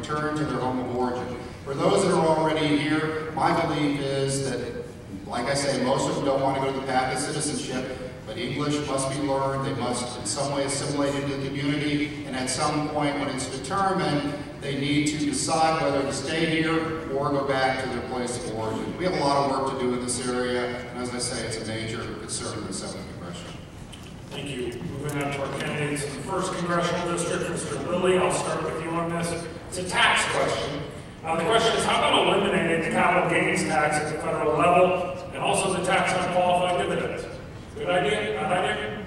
return to their home of origin. For those that are already here, my belief is that, like I say, most of them don't want to go to the path of citizenship, but English must be learned. They must in some way assimilate into the community, and at some point when it's determined, they need to decide whether to stay here or go back to their place of origin. We have a lot of work to do in this area, and as I say, it's a major concern in the 7th Congressional. Thank you. Moving on to our candidates in the 1st Congressional District, Mr. Lilly, I'll start with you on this. It's a tax question. The question is, how about eliminating the capital gains tax at the federal level and also the tax on qualified dividends? Good idea? Bad idea?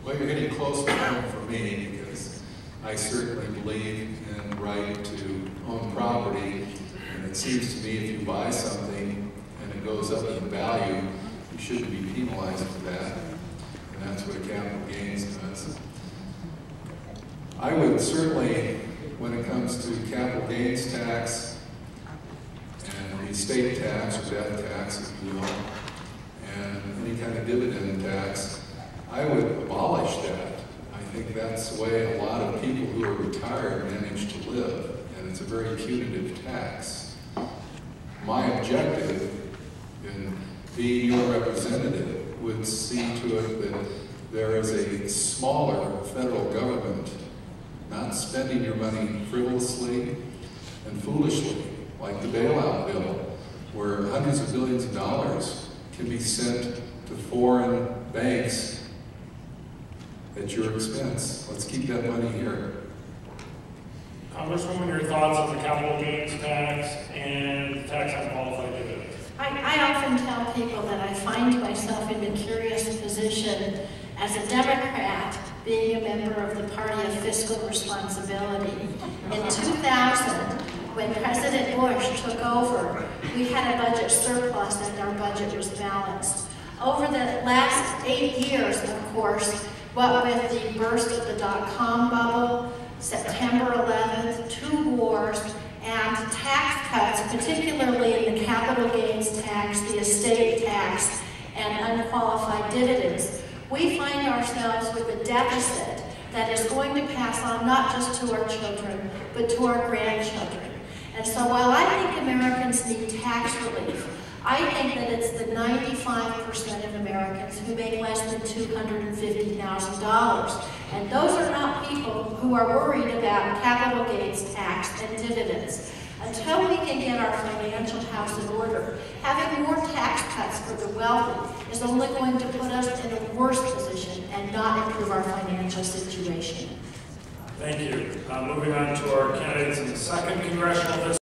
Well, you're getting close to home for me because I certainly believe in the right to own property, and it seems to me if you buy something and it goes up in value, you shouldn't be penalized for that, and that's what a capital gains does. I would certainly, when it comes to capital gains tax and the estate tax or death tax, if you will, and any kind of dividend tax, I would abolish that. I think that's the way a lot of people who are retired manage to live, and it's a very punitive tax. My objective in being your representative would see to it that there is a smaller federal government not spending your money frivolously and foolishly, like the bailout bill, where hundreds of billions of dollars can be sent to foreign banks at your expense. Let's keep that money here. Congresswoman, your thoughts on the capital gains tax and the tax on qualified dividends? I often tell people that I find myself in the curious position as a Democrat being a member of the Party of Fiscal Responsibility. In 2000, when President Bush took over, we had a budget surplus and our budget was balanced. Over the last 8 years, of course, what with the burst of the dot-com bubble, September 11th, 2 wars, and tax cuts, particularly in the capital gains tax, the estate tax, and unqualified dividends, we find ourselves with a deficit that is going to pass on not just to our children, but to our grandchildren. And so while I think Americans need tax relief, I think that it's the 95% of Americans who make less than $250,000. And those are not people who are worried about capital gains tax and dividends. Until we can get our financial house in order, having more tax cuts for the wealthy is only going to put us in a worse position and not improve our financial situation. Thank you. Moving on to our candidates in the 2nd Congressional District.